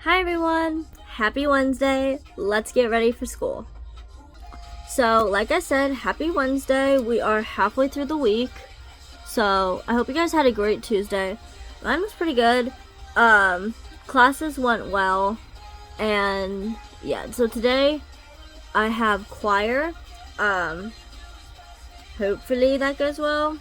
Hi everyone! Happy Wednesday! Let's get ready for school. So, like I said, happy Wednesday. We are halfway through the week. So, I hope you guys had a great Tuesday. Mine was pretty good. Classes went well. And yeah, so today I have choir. Hopefully that goes well.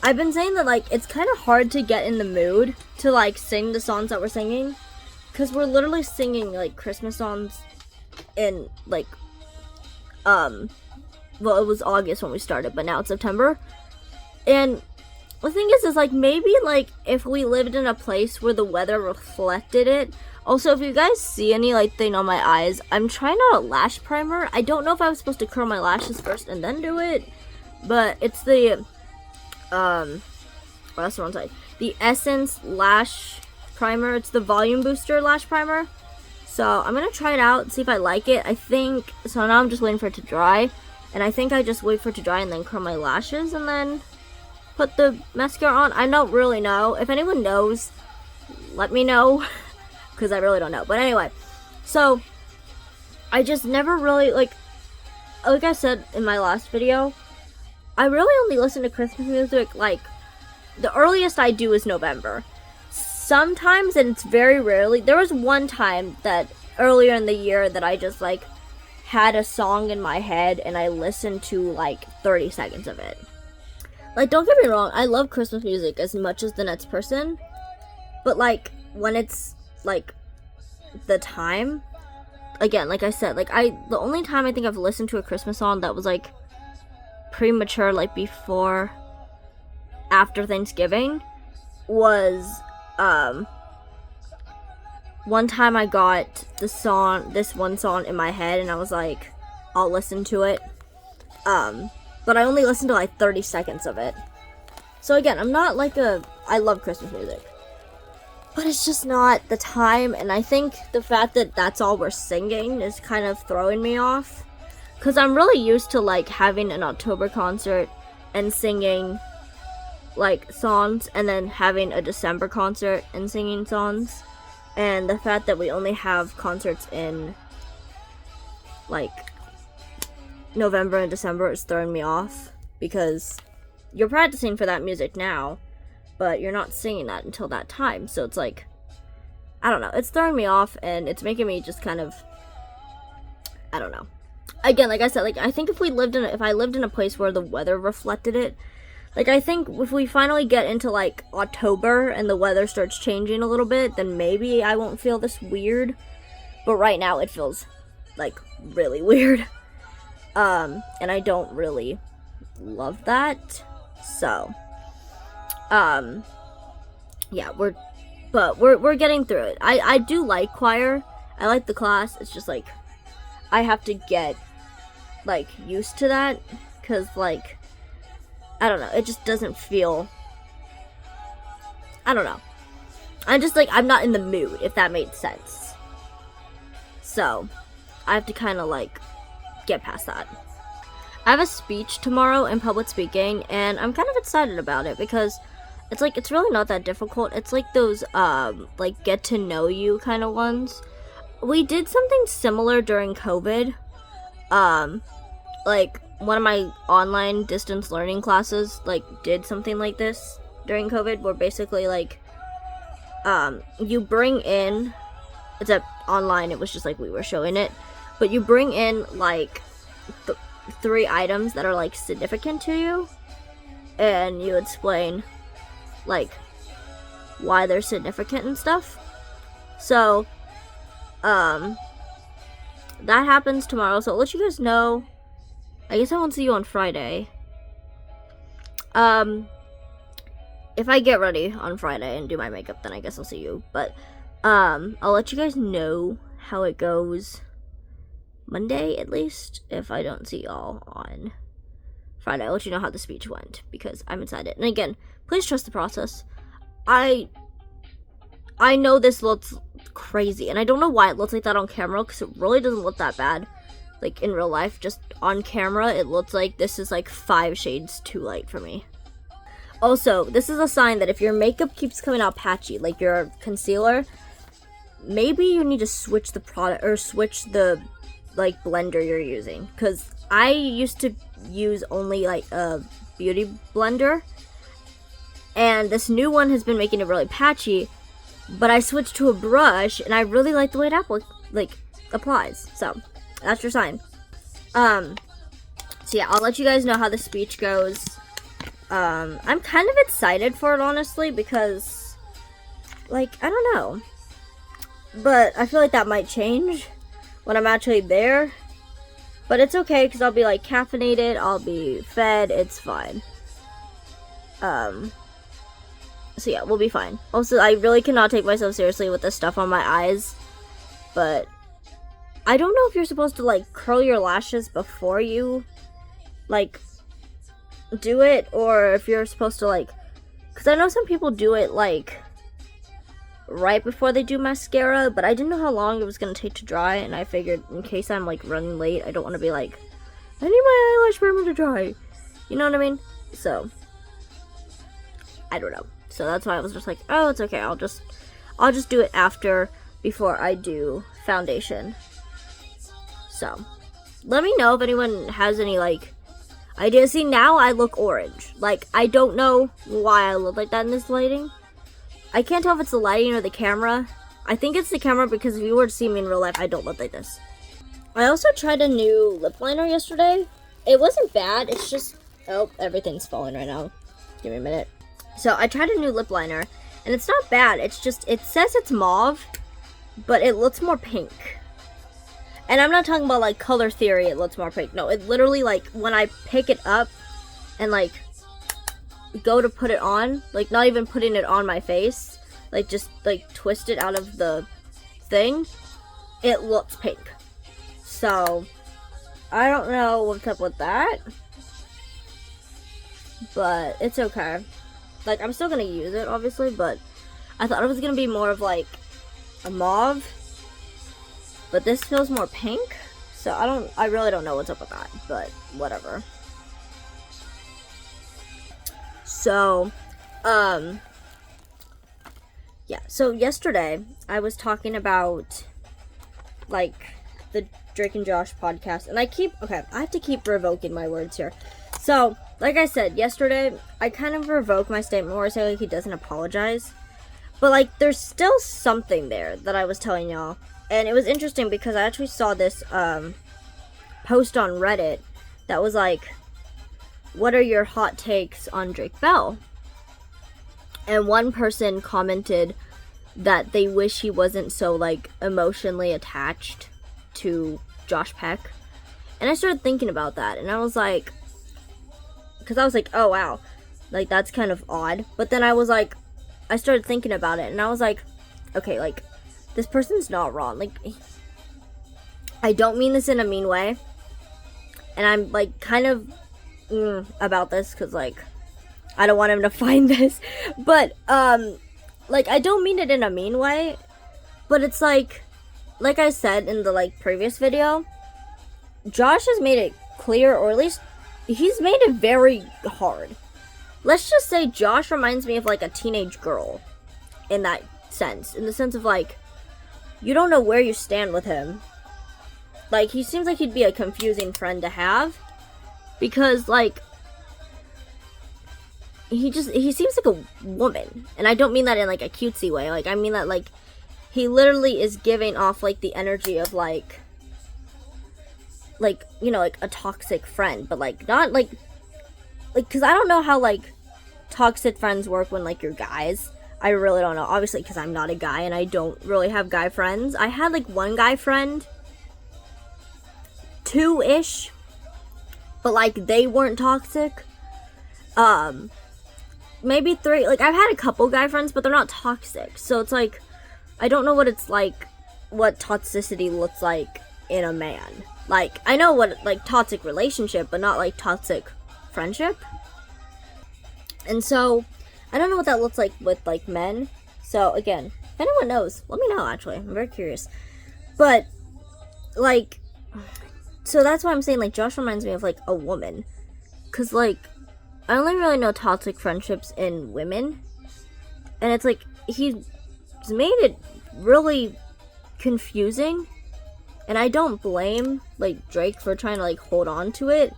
I've been saying that it's kind of hard to get in the mood to sing the songs that we're singing, because we're literally singing Christmas songs in well, it was August when we started, but now it's September. And the thing is maybe if we lived in a place where the weather reflected it. Also, if you guys see any thing on my eyes, I'm trying out a lash primer. I don't know if I was supposed to curl my lashes first and then do it, but it's the that's the wrong side. The Essence Lash Primer. It's the Volume Booster Lash Primer. So I'm gonna try it out, see if I like it. I think so. Now I'm just waiting for it to dry, and I think I just wait for it to dry and then curl my lashes and then put the mascara on. I don't really know. If anyone knows, let me know, because I really don't know. But anyway, so I just never really like I said in my last video, I really only listen to Christmas music, the earliest I do is November. Sometimes, and it's very rarely, there was one time that earlier in the year that I just, had a song in my head and I listened to, 30 seconds of it. Don't get me wrong, I love Christmas music as much as the next person, but, when it's, the time, again, like I said, the only time I think I've listened to a Christmas song that was, premature, after Thanksgiving, was one time I got this one song in my head and I was like, I'll listen to it, but I only listened to 30 seconds of it. So again, I'm not I love Christmas music, but it's just not the time, and I think the fact that that's all we're singing is kind of throwing me off. Because I'm really used to, having an October concert and singing, songs, and then having a December concert and singing songs. And the fact that we only have concerts in, November and December is throwing me off. Because you're practicing for that music now, but you're not singing that until that time. So it's I don't know. It's throwing me off, and it's making me just kind of, I don't know. Again, like I said, I think if I lived in a place where the weather reflected it, I think if we finally get into October and the weather starts changing a little bit, then maybe I won't feel this weird. But right now it feels really weird. And I don't really love that. So yeah, we're getting through it. I do like choir. I like the class. It's just I have to get used to that, because I don't know, it just doesn't feel, I don't know, I'm just I'm not in the mood, if that made sense. So I have to kind of get past that. I have a speech tomorrow in public speaking, and I'm kind of excited about it because it's it's really not that difficult. It's those get to know you kind of ones. We did something similar during COVID. One of my online distance learning classes, did something like this during COVID, where basically, you bring in, it's online, it was just we were showing it, but you bring in, 3 items that are, significant to you, and you explain, why they're significant and stuff. So, that happens tomorrow, so I'll let you guys know. I guess I won't see you on Friday. If I get ready on Friday and do my makeup, then I guess I'll see you. But, I'll let you guys know how it goes Monday, at least, if I don't see y'all on Friday. I'll let you know how the speech went, because I'm excited. And again, please trust the process. I know this looks crazy, and I don't know why it looks like that on camera, because it really doesn't look that bad. In real life, just on camera, it looks like this is 5 shades too light for me. Also, this is a sign that if your makeup keeps coming out patchy, your concealer, maybe you need to switch the product or switch the like blender you're using, because I used to use only like a beauty blender, and this new one has been making it really patchy. But I switched to a brush, and I really like the way it applies. So that's your sign. So yeah, I'll let you guys know how the speech goes. I'm kind of excited for it, honestly, because, like, I don't know. But I feel like that might change when I'm actually there. But it's okay, because I'll be, like, caffeinated, I'll be fed, it's fine. So yeah, we'll be fine. Also, I really cannot take myself seriously with this stuff on my eyes. But I don't know if you're supposed to, like, curl your lashes before you, like, do it, or if you're supposed to, like, because I know some people do it, like, right before they do mascara, but I didn't know how long it was going to take to dry, and I figured in case I'm, like, running late, I don't want to be like, I need my eyelash primer to dry. You know what I mean? So, I don't know. So that's why I was just like, oh, it's okay, I'll just do it before I do foundation. So, let me know if anyone has any, like, ideas. See, now I look orange. Like, I don't know why I look like that in this lighting. I can't tell if it's the lighting or the camera. I think it's the camera, because if you were to see me in real life, I don't look like this. I also tried a new lip liner yesterday. It wasn't bad, it's just, oh, everything's falling right now. Give me a minute. So, I tried a new lip liner, and it's not bad. It's just, it says it's mauve, but it looks more pink. And I'm not talking about, like, color theory, it looks more pink. No, it literally, like, when I pick it up and, like, go to put it on, like, not even putting it on my face, like, just, like, twist it out of the thing, it looks pink. So, I don't know what's up with that, but it's okay. Like, I'm still gonna use it, obviously, but I thought it was gonna be more of, like, a mauve, but this feels more pink, so I really don't know what's up with that, but whatever. So, yeah, so yesterday, I was talking about, like, the Drake and Josh podcast, and I have to keep revoking my words here. So, like I said, yesterday, I kind of revoked my statement where I say, like, he doesn't apologize, but, like, there's still something there that I was telling y'all. And it was interesting because I actually saw this post on Reddit that was like, what are your hot takes on Drake Bell? And one person commented that they wish he wasn't so, like, emotionally attached to Josh Peck. And I started thinking about that, and I was like, because I was like, oh wow, like, that's kind of odd. But then I was like, I started thinking about it, and I was like, okay, like, this person's not wrong. Like, I don't mean this in a mean way. And I'm, like, kind of about this, because, like, I don't want him to find this. But, like, I don't mean it in a mean way. But it's, like I said in the, like, previous video, Josh has made it clear, or at least, he's made it very hard. Let's just say Josh reminds me of, like, a teenage girl. In that sense. In the sense of, like, you don't know where you stand with him. Like, he seems like he'd be a confusing friend to have. Because, like, he seems like a woman. And I don't mean that in, like, a cutesy way. Like, I mean that, like, he literally is giving off, like, the energy of, like, you know, like, a toxic friend. But, like, not, like, because I don't know how, like, toxic friends work when, like, you're guys. I really don't know. Obviously, because I'm not a guy and I don't really have guy friends. I had, like, one guy friend. 2-ish. But, like, they weren't toxic. Maybe 3. Like, I've had a couple guy friends, but they're not toxic. So, it's like, I don't know what it's like, what toxicity looks like in a man. Like, I know what, like, toxic relationship, but not, like, toxic friendship. And so, I don't know what that looks like with, like, men. So, again, if anyone knows, let me know, actually. I'm very curious. But, like, so that's why I'm saying, like, Josh reminds me of, like, a woman. Because, like, I only really know toxic friendships in women. And it's, like, he's made it really confusing. And I don't blame, like, Drake for trying to, like, hold on to it.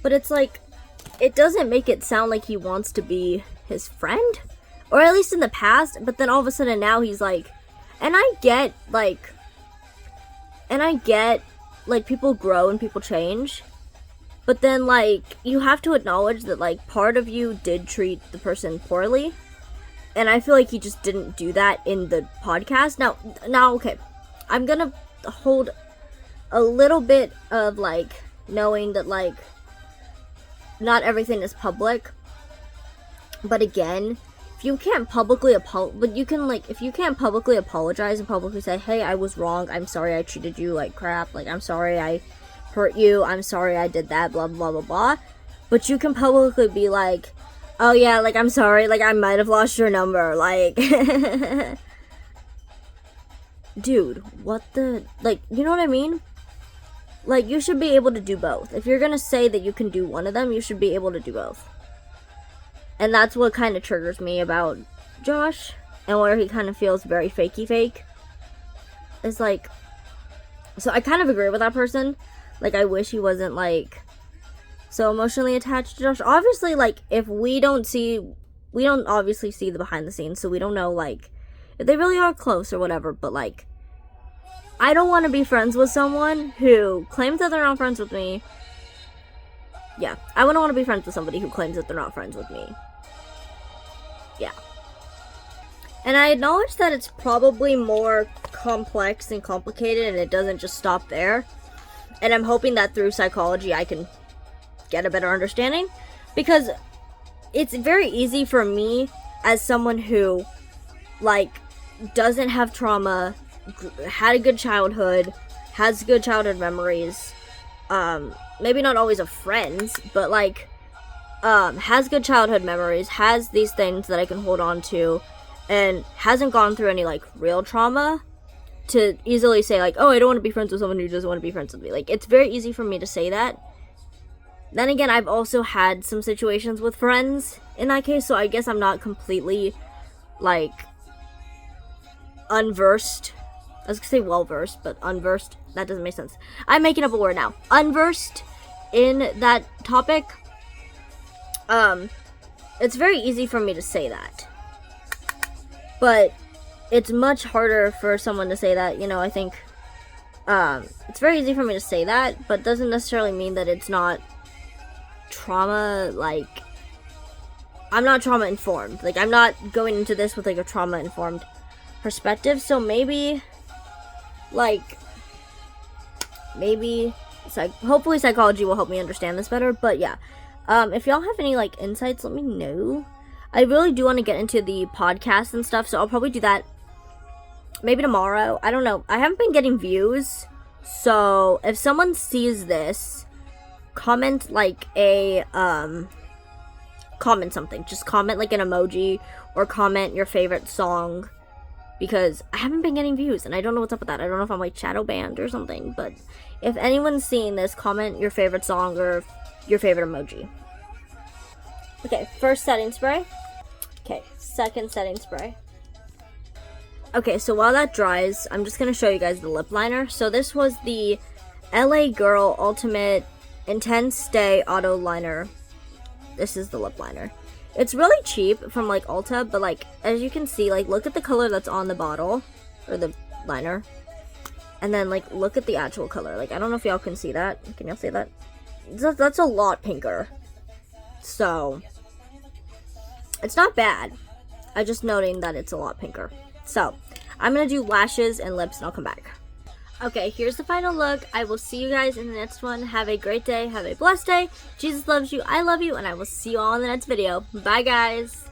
But it's like, it doesn't make it sound like he wants to be his friend. Or at least in the past. But then all of a sudden now he's like, and I get, like, people grow and people change. But then, like, you have to acknowledge that, like, part of you did treat the person poorly. And I feel like he just didn't do that in the podcast. Now, okay. I'm gonna hold a little bit of, like, knowing that, like, not everything is public. But again, if you can't publicly if you can't publicly apologize and publicly say, hey, I was wrong, I'm sorry I treated you like crap, like, I'm sorry I hurt you, I'm sorry I did that, blah, blah, blah, blah. But you can publicly be like, oh yeah, like, I'm sorry, like, I might have lost your number, like, dude, what the, like, you know what I mean? Like, you should be able to do both. If you're gonna say that you can do one of them, you should be able to do both. And that's what kind of triggers me about Josh, and where he kind of feels very fakey fake. It's like, so I kind of agree with that person. Like, I wish he wasn't, like, so emotionally attached to Josh. Obviously, like, if we don't obviously see the behind the scenes, so we don't know, like, if they really are close or whatever, but, like, I don't want to be friends with someone who claims that they're not friends with me. Yeah, I wouldn't want to be friends with somebody who claims that they're not friends with me. Yeah. And I acknowledge that it's probably more complex and complicated, and it doesn't just stop there. And I'm hoping that through psychology I can get a better understanding. Because it's very easy for me, as someone who, like, doesn't have trauma, had a good childhood, has good childhood memories, maybe not always of friends, but, like, has good childhood memories, has these things that I can hold on to, and hasn't gone through any, like, real trauma, to easily say, like, oh, I don't want to be friends with someone who doesn't want to be friends with me. Like, it's very easy for me to say that. Then again, I've also had some situations with friends in that case, so I guess I'm not completely, like, unversed. I was gonna say well-versed, but unversed, that doesn't make sense. I'm making up a word now. Unversed in that topic. It's very easy for me to say that. But it's much harder for someone to say that, you know, I think. It's very easy for me to say that, but doesn't necessarily mean that it's not trauma, like, I'm not trauma-informed. Like, I'm not going into this with, like, a trauma-informed perspective, so maybe, like, hopefully psychology will help me understand this better, but yeah. If y'all have any, like, insights, let me know. I really do want to get into the podcast and stuff, so I'll probably do that maybe tomorrow. I don't know. I haven't been getting views, so if someone sees this, comment, like, comment something. Just comment, like, an emoji, or comment your favorite song, because I haven't been getting views, and I don't know what's up with that. I don't know if I'm, like, shadow banned or something, but if anyone's seeing this, comment your favorite song or your favorite emoji. Okay, first setting spray. Okay, second setting spray. Okay, so while that dries, I'm just going to show you guys the lip liner. So this was the LA Girl Ultimate Intense Stay Auto Liner. This is the lip liner. It's really cheap from, like, Ulta, but, like, as you can see, like, look at the color that's on the bottle, or the liner. And then, like, look at the actual color. Like, I don't know if y'all can see that. Can y'all see that? That's a lot pinker. So, it's not bad. I'm just noting that it's a lot pinker. So, I'm going to do lashes and lips, and I'll come back. Okay, here's the final look. I will see you guys in the next one. Have a great day. Have a blessed day. Jesus loves you. I love you. And I will see you all in the next video. Bye, guys.